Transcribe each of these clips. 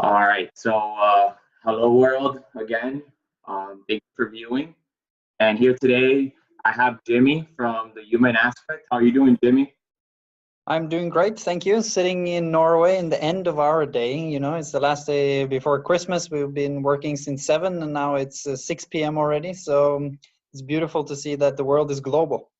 All right, hello world again. Thanks for viewing. And here today, I have Jimmy from the Human Aspect. How are you doing, Jimmy? I'm doing great, thank you. Sitting in Norway in the end of our day. You know, it's the last day before Christmas. We've been working since 7 and now it's 6 p.m. already. So it's beautiful to see that the world is global.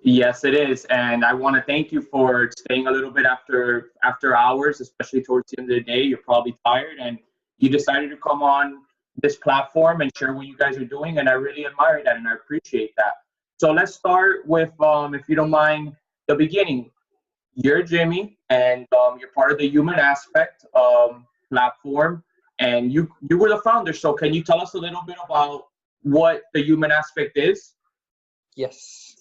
Yes, it is, and I want to thank you for staying a little bit after hours, especially towards the end of the day. You're probably tired, and you decided to come on this platform and share what you guys are doing, and I really admire that, and I appreciate that. So let's start with, if you don't mind, the beginning. You're Jimmy, and you're part of the Human Aspect platform, and you were the founder. So can you tell us a little bit about what the Human Aspect is? Yes.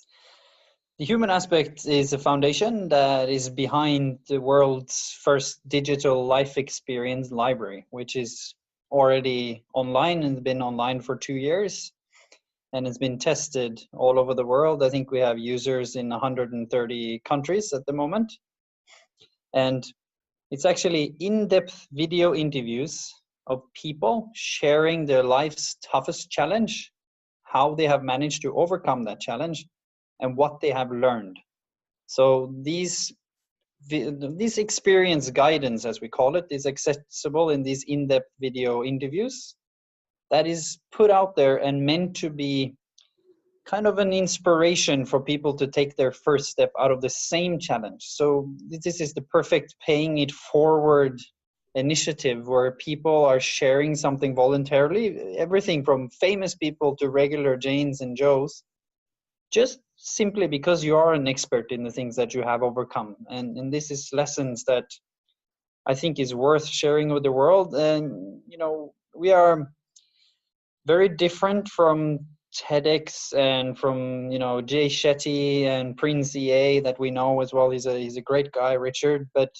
The Human Aspect is a foundation that is behind the world's first digital life experience library, which is already online and been online for 2 years. And it's been tested all over the world. I think we have users in 130 countries at the moment. And it's actually in-depth video interviews of people sharing their life's toughest challenge, how they have managed to overcome that challenge, and what they have learned. So these experience guidance, as we call it, is accessible in these in-depth video interviews that is put out there and meant to be kind of an inspiration for people to take their first step out of the same challenge. So this is the perfect paying it forward initiative where people are sharing something voluntarily, everything from famous people to regular Janes and Joes, just simply because you are an expert in the things that you have overcome. And this is lessons that I think is worth sharing with the world. And, you know, we are very different from TEDx and from, you know, Jay Shetty and Prince EA that we know as well. He's a great guy, Richard, but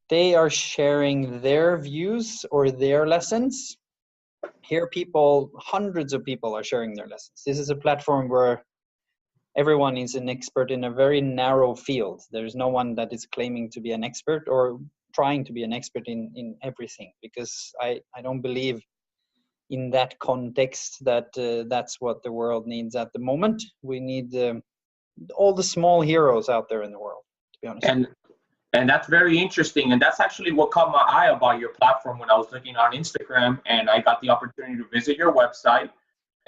they are sharing their views or their lessons. Here hundreds of people are sharing their lessons. This is a platform where everyone is an expert in a very narrow field. There's no one that is claiming to be an expert or trying to be an expert in everything, because I don't believe in that context that that's what the world needs at the moment. We need all the small heroes out there in the world, to be honest. And that's very interesting, and that's actually what caught my eye about your platform when I was looking on Instagram, and I got the opportunity to visit your website.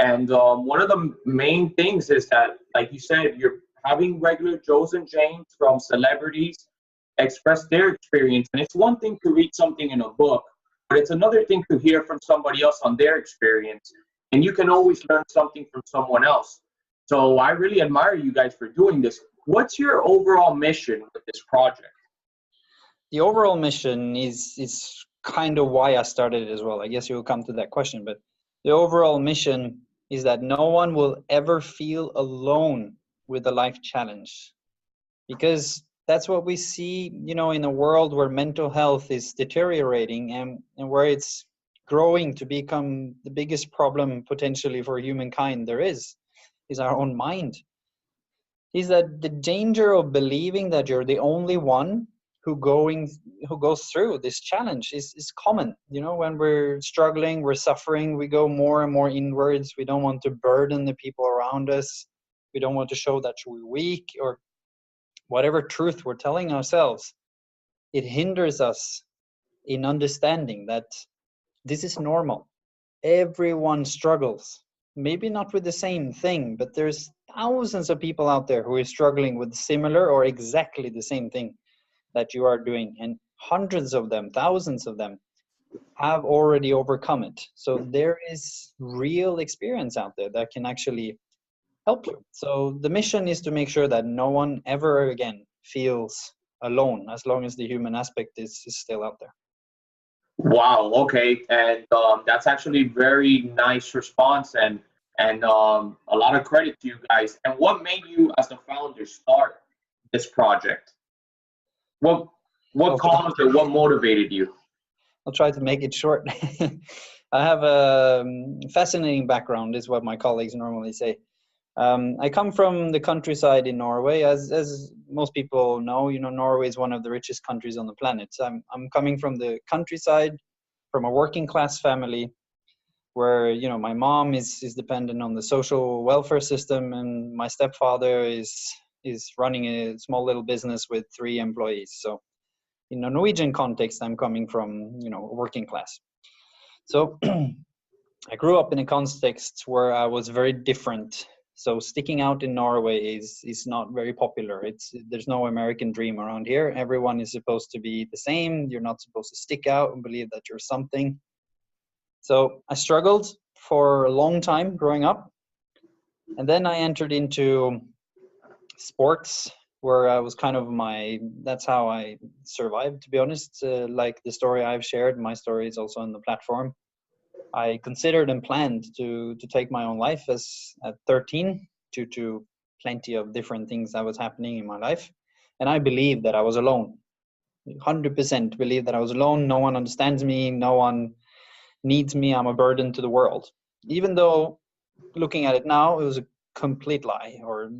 And one of the main things is that, like you said, you're having regular Joes and Janes from celebrities express their experience. And it's one thing to read something in a book, but it's another thing to hear from somebody else on their experience. And you can always learn something from someone else. So I really admire you guys for doing this. What's your overall mission with this project? The overall mission is kind of why I started it as well. I guess you'll come to that question, but the overall mission is that no one will ever feel alone with a life challenge, because that's what we see, you know, in a world where mental health is deteriorating and where it's growing to become the biggest problem potentially for humankind there is our own mind. Is that the danger of believing that you're the only one who goes through this challenge is common. You know, when we're struggling, we're suffering, we go more and more inwards. We don't want to burden the people around us. We don't want to show that we're weak, or whatever truth we're telling ourselves. It hinders us in understanding that this is normal. Everyone struggles. Maybe not with the same thing, but there's thousands of people out there who are struggling with similar or exactly the same thing that you are doing, and hundreds of them, thousands of them have already overcome it. So there is real experience out there that can actually help you. So the mission is to make sure that no one ever again feels alone, as long as the human aspect is still out there. Wow. Okay, and that's actually very nice response, and a lot of credit to you guys. And what made you, as the founder, start this project? What what Okay. caused it? What motivated you? I'll try to make it short. I have a fascinating background, is what my colleagues normally say. I come from the countryside in Norway. As most people know, you know, Norway is one of the richest countries on the planet. So I'm coming from the countryside, from a working class family where, you know, my mom is dependent on the social welfare system, and my stepfather is running a small little business with 3 employees. So in a Norwegian context, I'm coming from, you know, working class. So I grew up in a context where I was very different. So sticking out in Norway is not very popular. There's no American dream around here. Everyone is supposed to be the same. You're not supposed to stick out and believe that you're something. So I struggled for a long time growing up. And then I entered into sports, where I was kind of that's how I survived, to be honest. Like the story I've shared, my story is also on the platform. I considered and planned to take my own life at 13 due to plenty of different things that was happening in my life. And I believed that I was alone. 100% believed that I was alone. No one understands me. No one needs me. I'm a burden to the world. Even though looking at it now, it was a complete lie, or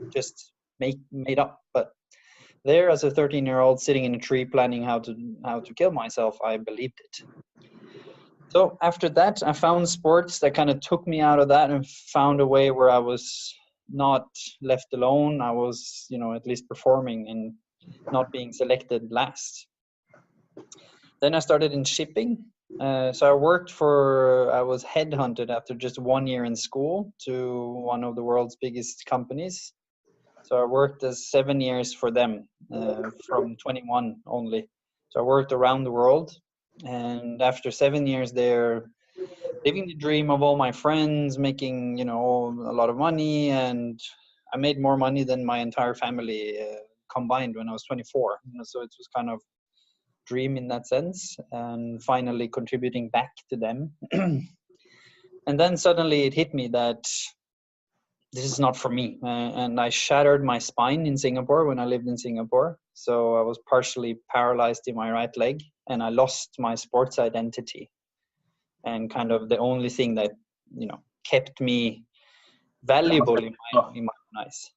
just made up. But there, as a 13-year-old sitting in a tree planning how to kill myself, I believed it. So after that, I found sports that kind of took me out of that and found a way where I was not left alone. I was, you know, at least performing and not being selected last. Then I started in shipping. So I was headhunted after just 1 year in school to one of the world's biggest companies. So I worked as 7 years for them, from 21 only. So I worked around the world. And after 7 years there, living the dream of all my friends, making, you know, a lot of money, and I made more money than my entire family combined when I was 24. You know, so it was kind of dream in that sense, and finally contributing back to them. And then suddenly it hit me that this is not for me, and I shattered my spine in Singapore when I lived in Singapore. So I was partially paralyzed in my right leg, and I lost my sports identity, and kind of the only thing that, you know, kept me valuable in my eyes.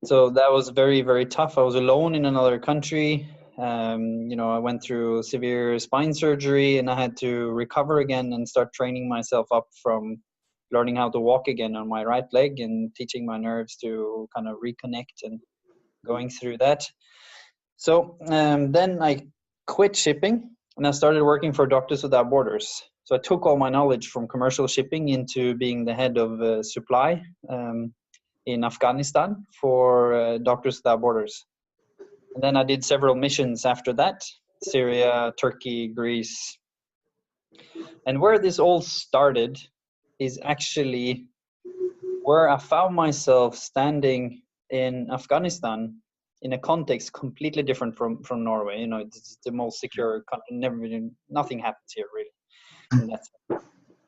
So that was very, very tough. I was alone in another country. You know, I went through severe spine surgery, and I had to recover again and start training myself up from learning how to walk again on my right leg, and teaching my nerves to kind of reconnect and going through that. So then I quit shipping, and I started working for Doctors Without Borders. So I took all my knowledge from commercial shipping into being the head of supply in Afghanistan for Doctors Without Borders. And then I did several missions after that: Syria, Turkey, Greece. And where this all started is actually where I found myself standing in Afghanistan in a context completely different from Norway. You know, it's the most secure country. Nothing happens here really.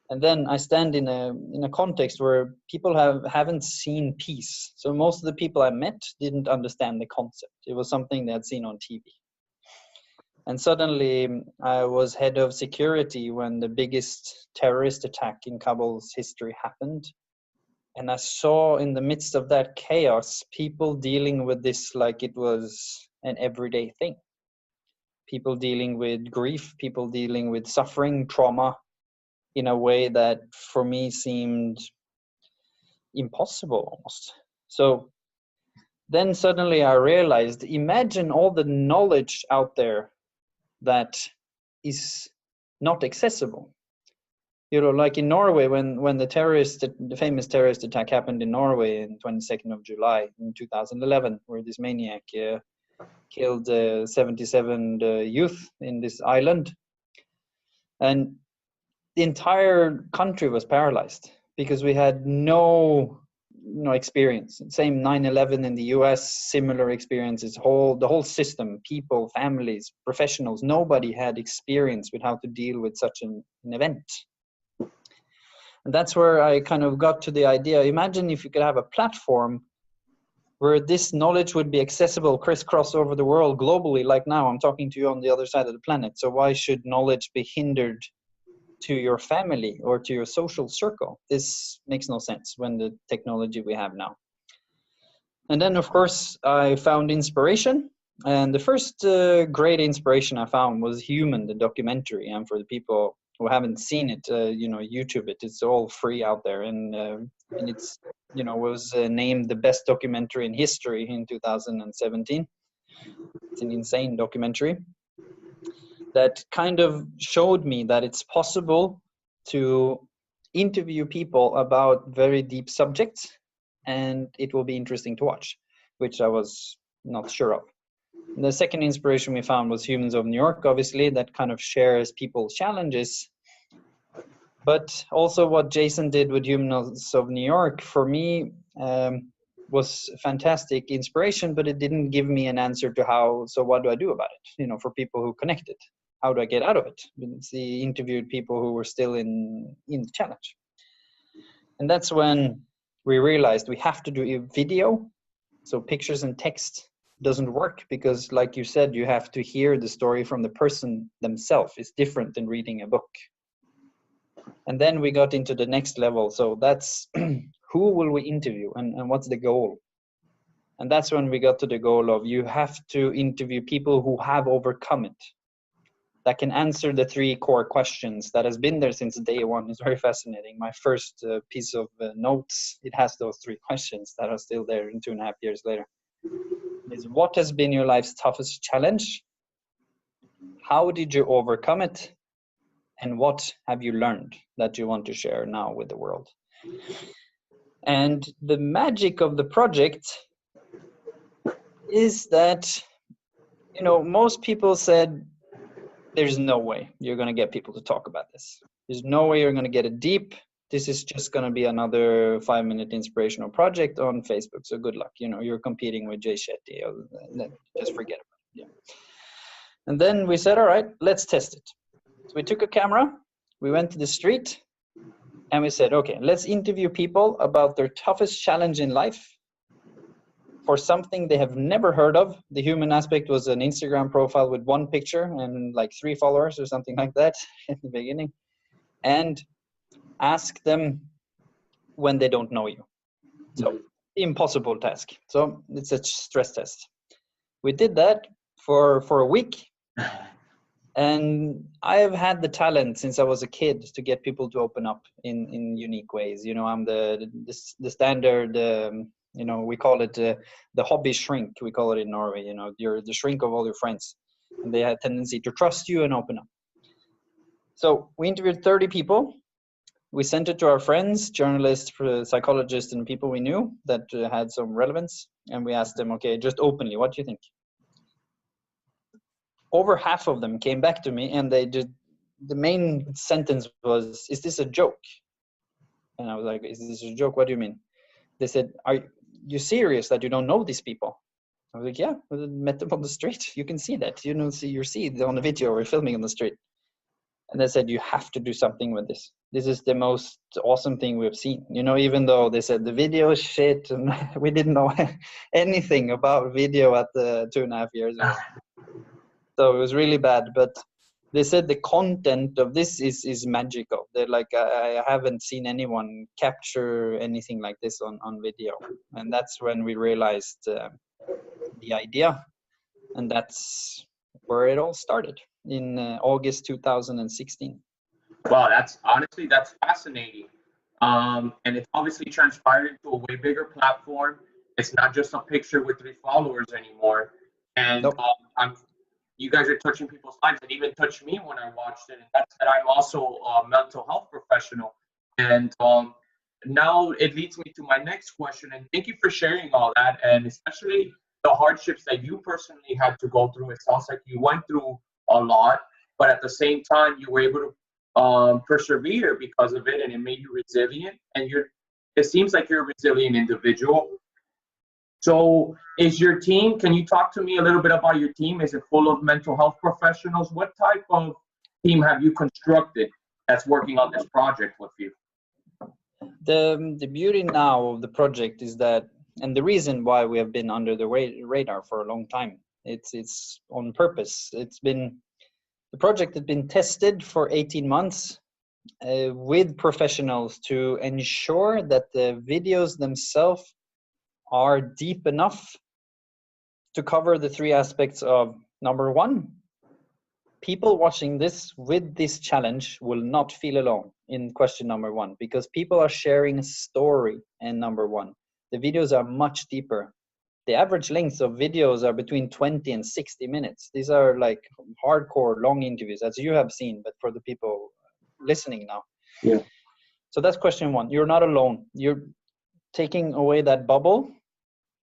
And then I stand in a context where people haven't seen peace. So most of the people I met didn't understand the concept. It was something they had seen on TV. And suddenly I was head of security when the biggest terrorist attack in Kabul's history happened. And I saw in the midst of that chaos, people dealing with this like it was an everyday thing. People dealing with grief, people dealing with suffering, trauma, in a way that for me seemed impossible almost. So then suddenly I realized, imagine all the knowledge out there that is not accessible. You know, like in Norway, when the famous terrorist attack happened in Norway in 22nd of July in 2011, where this maniac killed 77 youth in this island. And the entire country was paralyzed because we had no experience. Same 9/11 in the US, similar experiences. The whole system, people, families, professionals, nobody had experience with how to deal with such an event. And that's where I kind of got to the idea. Imagine if you could have a platform where this knowledge would be accessible crisscross over the world globally. Like now, I'm talking to you on the other side of the planet. So why should knowledge be hindered to your family or to your social circle? This makes no sense when the technology we have now. And then, of course, I found inspiration And the first great inspiration I found was Human, the documentary. And for the people who haven't seen it, YouTube it. It's all free out there, and it's was named the best documentary in history in 2017. It's an insane documentary that kind of showed me that it's possible to interview people about very deep subjects, and it will be interesting to watch, which I was not sure of. The second inspiration we found was Humans of New York, obviously, that kind of shares people's challenges. But also what Jason did with Humans of New York, for me, was fantastic inspiration, but it didn't give me an answer to how, so what do I do about it? For people who connected, how do I get out of it? He interviewed people who were still in the challenge. And that's when we realized we have to do a video. So pictures and text doesn't work, because like you said, you have to hear the story from the person themselves. It's different than reading a book. And then we got into the next level. So that's who will we interview, and what's the goal? And that's when we got to the goal of you have to interview people who have overcome it, that can answer the 3 core questions that has been there since day one. It's very fascinating. My first piece of notes, it has those 3 questions that are still there in 2.5 years later. Is what has been your life's toughest challenge? How did you overcome it? And what have you learned that you want to share now with the world? And the magic of the project is that, most people said, there's no way you're going to get people to talk about this. There's no way you're going to get it deep. This is just going to be another 5-minute inspirational project on Facebook. So good luck. You're competing with Jay Shetty. Just forget about it. Yeah. And then we said, all right, let's test it. So we took a camera, we went to the street, and we said, okay, let's interview people about their toughest challenge in life for something they have never heard of. The Human aspect was an Instagram profile with 1 picture and like 3 followers or something like that in the beginning. And ask them when they don't know you. So impossible task. So it's a stress test. We did that for a week. And I have had the talent since I was a kid to get people to open up in unique ways. I'm the standard, we call it the hobby shrink. We call it in Norway. You're the shrink of all your friends. And they have a tendency to trust you and open up. So we interviewed 30 people. We sent it to our friends, journalists, psychologists, and people we knew that had some relevance. And we asked them, okay, just openly, what do you think? Over half of them came back to me, and the main sentence was, is this a joke? And I was like, is this a joke? What do you mean? They said, are you serious that you don't know these people? I was like, yeah, I met them on the street. You can see that. You see it on the video we're filming on the street. And they said, you have to do something with this. This is the most awesome thing we've seen. Even though they said the video is shit, and we didn't know anything about video at the 2.5 years ago. So it was really bad. But they said the content of this is magical. They're like, I haven't seen anyone capture anything like this on video. And that's when we realized the idea. And that's where it all started in August 2016. Wow, that's fascinating. And it's obviously transpired into a way bigger platform. It's not just a picture with 3 followers anymore. And Nope. You guys are touching people's lives. It even touched me when I watched it. And that's that I'm also a mental health professional. And now it leads me to my next question. And thank you for sharing all that, and especially the hardships that you personally had to go through. It sounds like you went through a lot, but at the same time, you were able to persevere because of it, and it made you resilient. And it seems like you're a resilient individual. So is your team, can you talk to me a little bit about your team? Is it full of mental health professionals? What type of team have you constructed that's working on this project with you? The beauty now of the project is that, and the reason why we have been under the radar for a long time, it's on purpose. The project has been tested for 18 months with professionals to ensure that the videos themselves are deep enough to cover the three aspects of number one, people watching this with this challenge will not feel alone in question number one, because people are sharing a story in number one. The videos are much deeper. The average lengths of videos are between 20 and 60 minutes. These are like hardcore long interviews, as you have seen, but for the people listening now. Yeah. So that's question one. You're not alone. You're taking away that bubble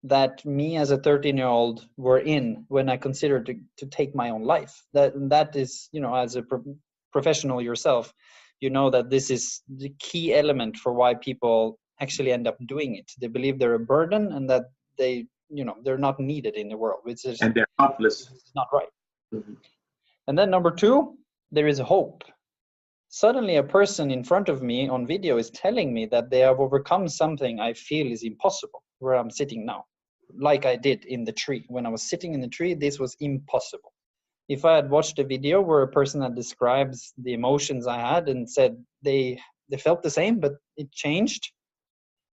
that me as a 13-year-old were in when I considered to take my own life. That is, you know, as a professional yourself, you know that this is the key element for why people actually end up doing it. They believe they're a burden and that they, you know, they're not needed in the world, which is, and they're helpless. it's not right. Mm-hmm. And then number two, there is hope. Suddenly a person in front of me on video is telling me that they have overcome something I feel is impossible where I'm sitting now. Like I did in the tree. When I was sitting in the tree, this was impossible. If I had watched a video where a person that describes the emotions I had and said they felt the same, but it changed,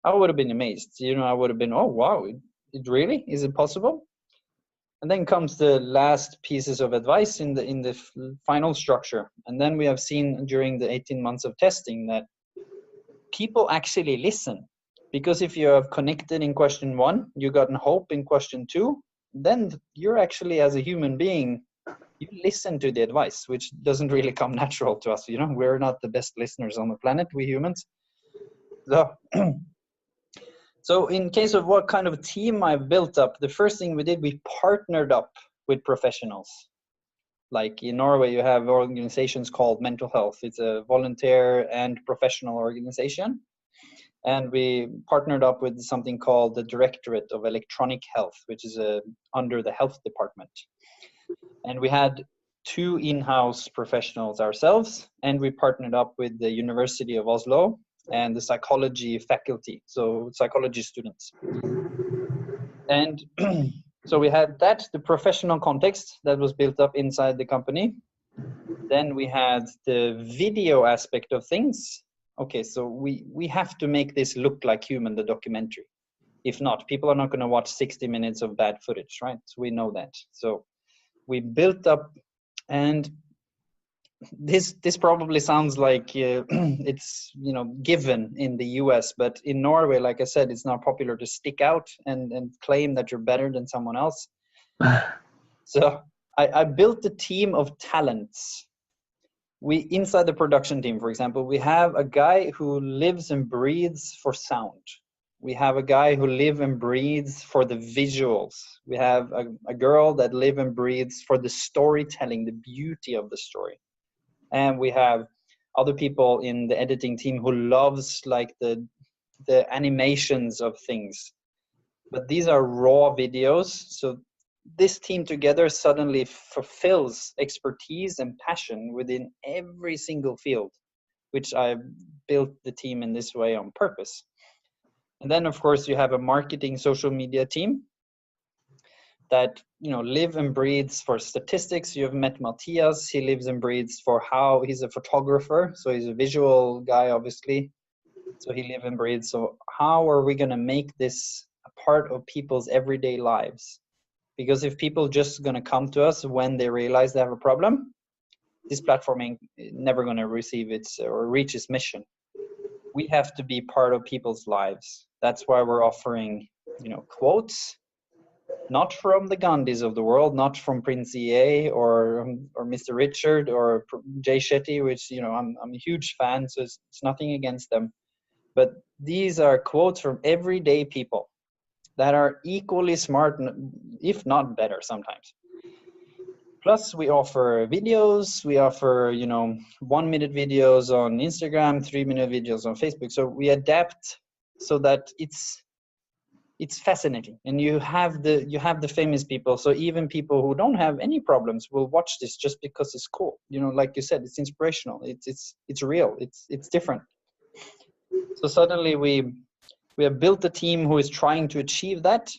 I would have been amazed. You know, I would have been, oh, wow, it really? Is it possible? And then comes the last pieces of advice in the final structure. And then we have seen during the 18 months of testing that people actually listen. Because if you have connected in question one, you gotten hope in question two, then you're actually, as a human being, you listen to the advice, which doesn't really come natural to us. You know, we're not the best listeners on the planet, we humans. So, so in case of what kind of team I've built up, the first thing we did, we partnered up with professionals. Like in Norway, you have organizations called Mental Health. It's a volunteer and professional organization. And we partnered up with something called the Directorate of Electronic Health, which is under the health department. And we had 2 in-house professionals ourselves, and we partnered up with the University of Oslo and the psychology faculty, so psychology students. And so we had that, the professional context that was built up inside the company. Then we had the video aspect of things. Okay, so we have to make this look like Human, the documentary. If not, people are not going to watch 60 minutes of bad footage, right? So we know that. So we built up, and this probably sounds like it's, you know, given in the US, but in Norway, like I said, it's not popular to stick out and claim that you're better than someone else. So I built a team of talents. Inside the production team, for example, we have a guy who lives and breathes for sound. We have a guy who lives and breathes for the visuals. We have a girl that lives and breathes for the storytelling, the beauty of the story. And we have other people in the editing team who loves like the animations of things. But these are raw videos, so this team together suddenly fulfills expertise and passion within every single field, which I built the team in this way on purpose. And then, of course, you have a marketing social media team that, you know, live and breathes for statistics. You have met Matthias. He lives and breathes for how he's a photographer. So he's a visual guy, obviously. So he lives and breathes. So how are we going to make this a part of people's everyday lives? Because if people just going to come to us when they realize they have a problem, this platform ain't never going to receive its or reach its mission. We have to be part of people's lives. That's why we're offering, you know, quotes, not from the Gandhis of the world, not from Prince EA or Mr. Richard or Jay Shetty, which, you know, I'm a huge fan, so it's nothing against them. But these are quotes from everyday people that are equally smart, if not better sometimes. Plus, we offer videos. We offer, you know, 1-minute videos on Instagram, 3-minute videos on Facebook. So we adapt so that it's fascinating, and you have the famous people. So even people who don't have any problems will watch this just because it's cool. You know, like you said, it's inspirational. It's real. It's different. So suddenly we have built a team who is trying to achieve that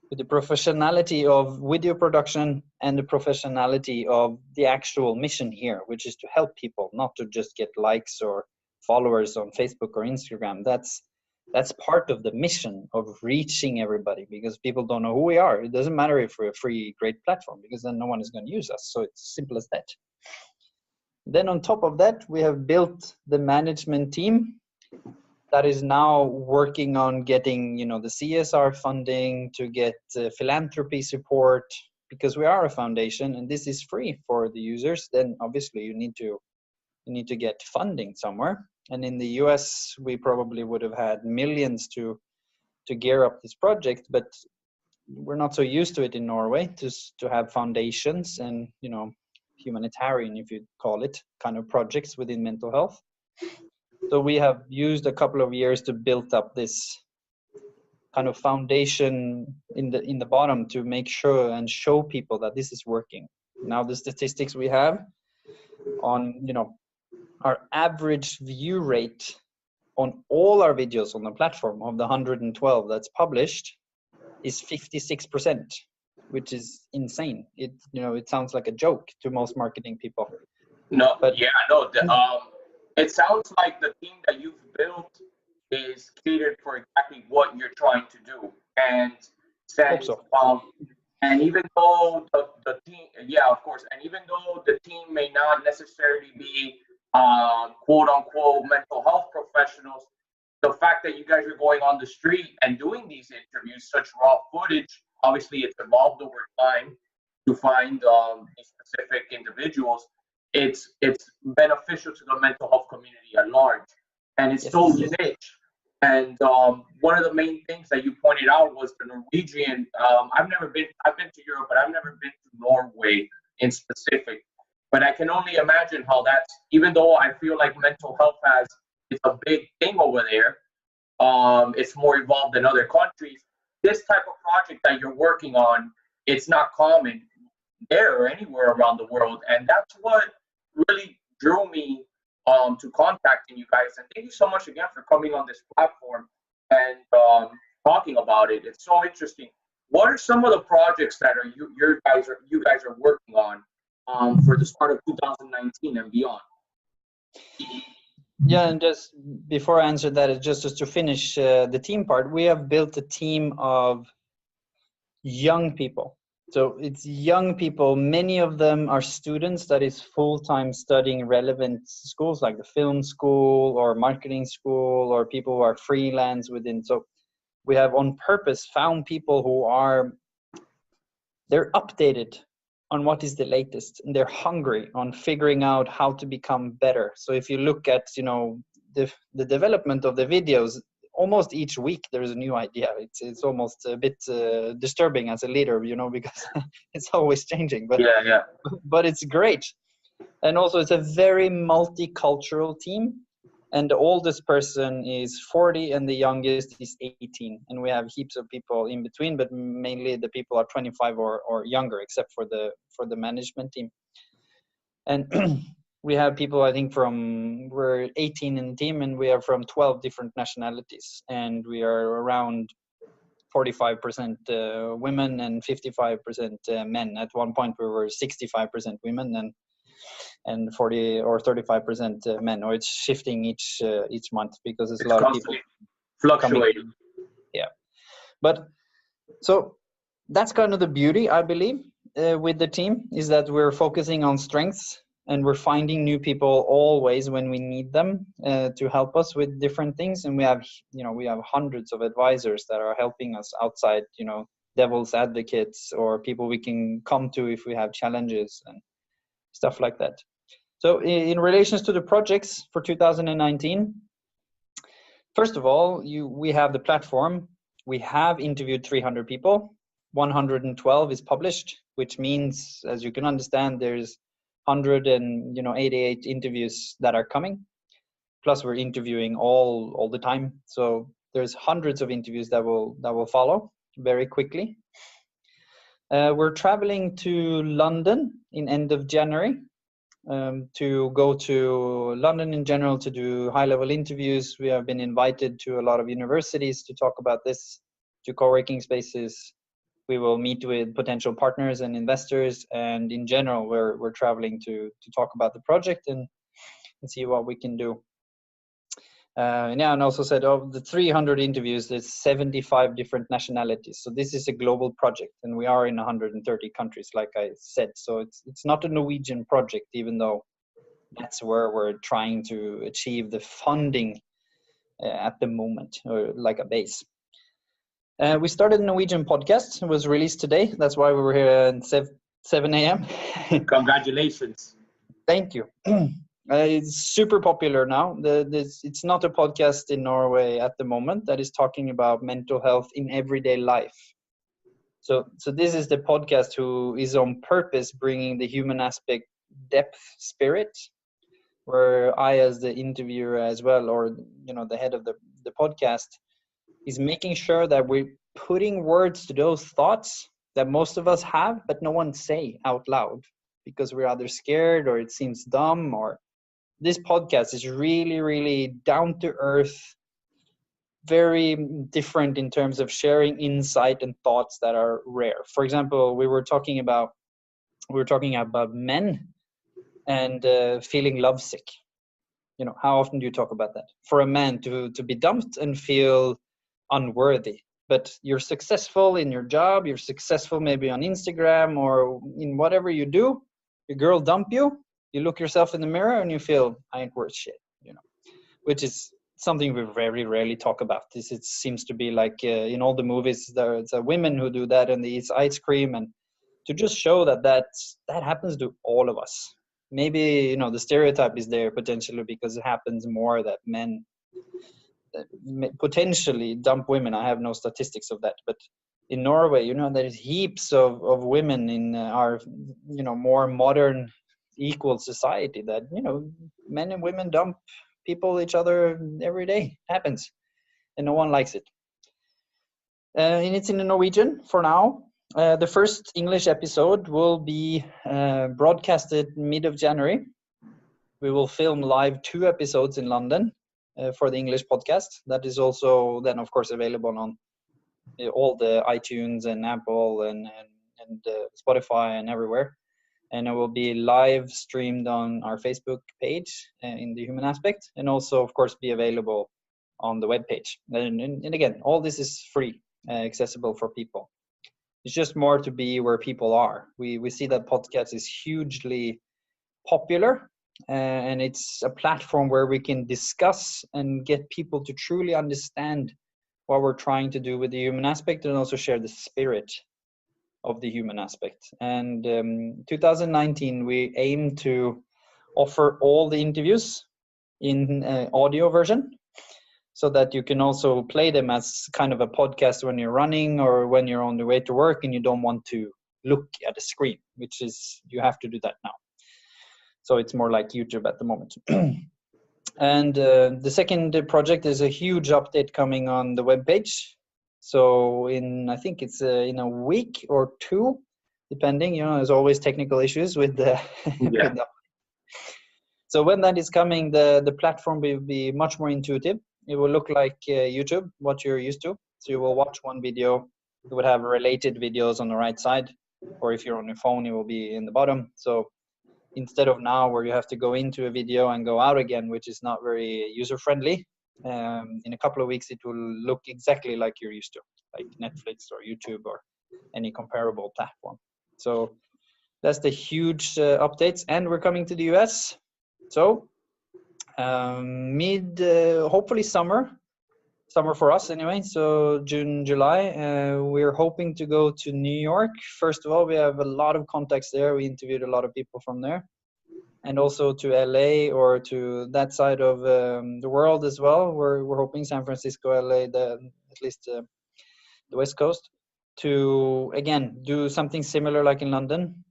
with the professionality of video production and the professionality of the actual mission here, which is to help people, not to just get likes or followers on Facebook or Instagram. That's part of the mission of reaching everybody, because people don't know who we are. It doesn't matter if we're a free, great platform, because then no one is going to use us. So it's simple as that. Then on top of that, we have built the management team that is now working on getting, the CSR funding, to get philanthropy support, because we are a foundation and this is free for the users. Then obviously you need to get funding somewhere. And in the US, we probably would have had millions to gear up this project, but we're not so used to it in Norway to have foundations and, humanitarian, if you call it, kind of projects within mental health. So we have used a couple of years to build up this kind of foundation in the bottom to make sure and show people that this is working. Now the statistics we have on, our average view rate on all our videos on the platform of the 112 that's published is 56%, which is insane. It sounds like a joke to most marketing people. No, but yeah, no. It sounds like the team that you've built is catered for exactly what you're trying to do, and since and even though the team, yeah, of course, and even though the team may not necessarily be quote unquote mental health professionals, the fact that you guys are going on the street and doing these interviews, such raw footage, obviously it's evolved over time to find these specific individuals. It's beneficial to the mental health community at large, and it's so niche. And one of the main things that you pointed out was the Norwegian. I've been to Europe, but I've never been to Norway in specific. But I can only imagine how that's, even though I feel like mental health it's a big thing over there. It's more evolved than other countries. This type of project that you're working on, it's not common there or anywhere around the world. And that's what really drew me to contacting you guys. And thank you so much again for coming on this platform and talking about it. It's so interesting. What are some of the projects that you guys are working on for the start of 2019 and beyond? Yeah, and just before I answer that, just to finish the team part, we have built a team of young people. So it's young people. Many of them are students that is full-time studying relevant schools like the film school or marketing school, or people who are freelance within. So we have on purpose found people who they're updated on what is the latest, and they're hungry on figuring out how to become better. So if you look at, the development of the videos, almost each week there's a new idea. It's almost a bit disturbing as a leader, because it's always changing. But yeah. But it's great, and also it's a very multicultural team. And the oldest person is 40 and the youngest is 18. And we have heaps of people in between, but mainly the people are 25 or younger, except for the management team. And we have people, I think, we're 18 in the team, and we are from 12 different nationalities. And we are around 45% women and 55% men. At one point we were 65% women and 40 or 35% men, or it's shifting each month because it's a lot of people fluctuating. Yeah, but so that's kind of the beauty, I believe, with the team, is that we're focusing on strengths and we're finding new people always when we need them to help us with different things. And we have hundreds of advisors that are helping us outside, devil's advocates or people we can come to if we have challenges and stuff like that. So in relations to the projects for 2019, first of all, we have the platform. We have interviewed 300 people. 112 is published, which means, as you can understand, there's 188 interviews that are coming. Plus, we're interviewing all the time. So there's hundreds of interviews that will follow very quickly. We're traveling to London in end of January. To go to London in general to do high-level interviews. We have been invited to a lot of universities to talk about this, to co-working spaces. We will meet with potential partners and investors, and in general, we're traveling to talk about the project and see what we can do. Yeah, and also said of the 300 interviews, there's 75 different nationalities. So this is a global project, and we are in 130 countries, like I said. So it's not a Norwegian project, even though that's where we're trying to achieve the funding at the moment, or like a base. We started a Norwegian podcast. It was released today. That's why we were here at 7 a.m. Congratulations. Thank you. It's super popular now. It's not a podcast in Norway at the moment that is talking about mental health in everyday life. So this is the podcast who is on purpose bringing the human aspect, depth, spirit, where I, as the interviewer as well, or the head of the podcast, is making sure that we're putting words to those thoughts that most of us have, but no one say out loud because we're either scared or it seems dumb. Or this podcast is really, really down to earth, very different in terms of sharing insight and thoughts that are rare. For example, we were talking about men and feeling lovesick. How often do you talk about that? For a man to be dumped and feel unworthy, but you're successful in your job, you're successful maybe on Instagram or in whatever you do, your girl dump you, you look yourself in the mirror and you feel, I ain't worth shit, which is something we very rarely talk about. It seems to be like in all the movies, there's women who do that and they eat ice cream, and to just show that happens to all of us. Maybe, the stereotype is there potentially because it happens more that men potentially dump women. I have no statistics of that, but in Norway, there's heaps of women in our, more modern equal society that, men and women dump each other every day. It happens and no one likes it. And it's in the Norwegian for now. The first English episode will be broadcasted mid of January. We will film live 2 episodes in London for the English podcast. That is also then, of course, available on all the iTunes and Apple and Spotify and everywhere. And it will be live streamed on our Facebook page in the Human Aspect, and also, of course, be available on the webpage. And again, all this is free, accessible for people. It's just more to be where people are. We see that podcast is hugely popular, and it's a platform where we can discuss and get people to truly understand what we're trying to do with the human aspect, and also share the spirit of the human aspect. And 2019, we aim to offer all the interviews in audio version, so that you can also play them as kind of a podcast when you're running or when you're on the way to work and you don't want to look at a screen, which is, you have to do that now. So it's more like YouTube at the moment. And the second project is a huge update coming on the webpage. So I think it's in a week or 2, depending, there's always technical issues with the, Yeah. So when that is coming, the platform will be much more intuitive. It will look like YouTube, what you're used to. So you will watch one video, you would have related videos on the right side, or if you're on your phone, it will be in the bottom. So instead of now where you have to go into a video and go out again, which is not very user-friendly, in a couple of weeks, it will look exactly like you're used to, like Netflix or YouTube or any comparable platform. So that's the huge updates. And we're coming to the US. So hopefully summer for us anyway. So June, July, we're hoping to go to New York. First of all, we have a lot of contacts there. We interviewed a lot of people from there, and also to LA or to that side of the world as well. We're hoping San Francisco, LA, at least the West Coast, to again do something similar like in London.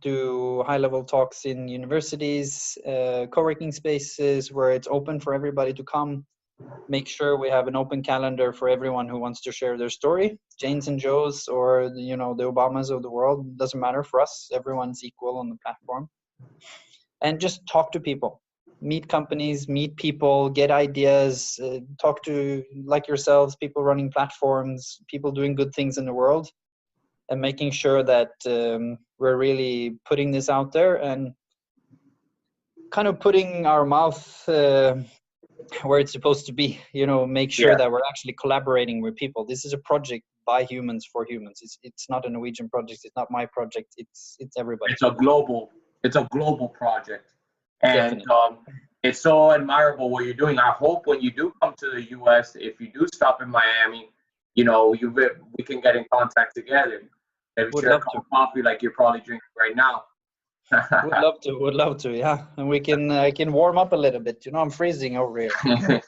Do high-level talks in universities, co-working spaces where it's open for everybody to come. Make sure we have an open calendar for everyone who wants to share their story. Janes and Joes or the Obamas of the world, doesn't matter for us. Everyone's equal on the platform. And just talk to people, meet companies, meet people, get ideas, talk to, like yourselves, people running platforms, people doing good things in the world, and making sure that we're really putting this out there and kind of putting our mouth where it's supposed to be. Make sure Yeah. that we're actually collaborating with people. This is a project by humans for humans. It's not a Norwegian project. It's not my project. It's everybody. It's a global project, and Definitely. it's so admirable what you're doing. I hope when you do come to the U.S., if you do stop in Miami, we can get in contact together. Maybe Would share a love cup to. of coffee like you're probably drinking right now. Would love to. Yeah, and I can warm up a little bit. I'm freezing over here.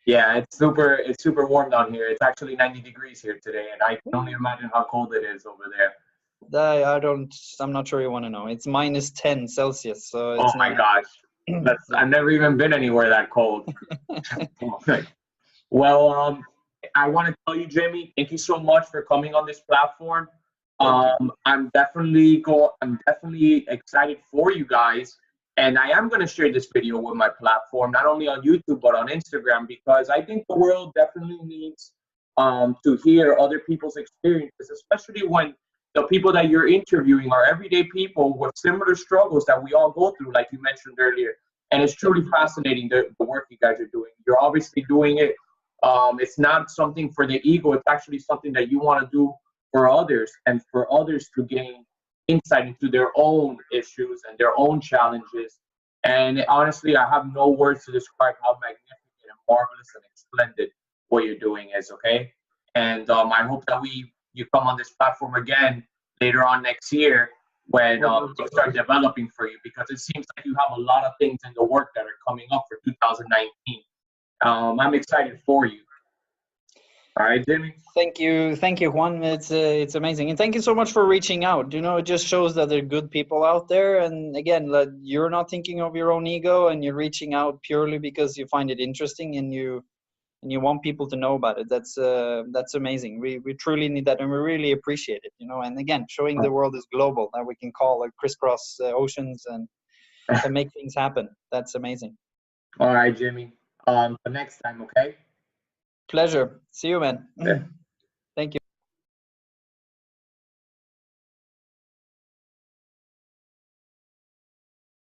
Yeah, it's super warm down here. It's actually 90 degrees here today, and I can only imagine how cold it is over there. I'm not sure you want to know. It's -10 Celsius, so Oh it's my not. gosh. Yeah. I've never even been anywhere that cold. Well, I want to tell you, Jamie, thank you so much for coming on this platform. Thank you. I'm definitely excited for you guys, and I am going to share this video with my platform, not only on YouTube but on Instagram, because I think the world definitely needs to hear other people's experiences, especially when the people that you're interviewing are everyday people with similar struggles that we all go through, like you mentioned earlier. And it's truly fascinating the work you guys are doing. You're obviously doing it. It's not something for the ego. It's actually something that you want to do for others and for others to gain insight into their own issues and their own challenges. And honestly, I have no words to describe how magnificent and marvelous and splendid what you're doing is, okay? And I hope that you come on this platform again later on next year when things start developing for you, because it seems like you have a lot of things in the work that are coming up for 2019. I'm excited for you. All right, Jimmy. Thank you, Juan. It's amazing, and thank you so much for reaching out. It just shows that there are good people out there, and again, like, you're not thinking of your own ego, and you're reaching out purely because you find it interesting, and you want people to know about it. That's amazing. We truly need that, and we really appreciate it. And again, showing the world is global, that we can call crisscross oceans and make things happen. That's amazing. All right, Jimmy. But next time, okay? Pleasure. See you, man. Yeah.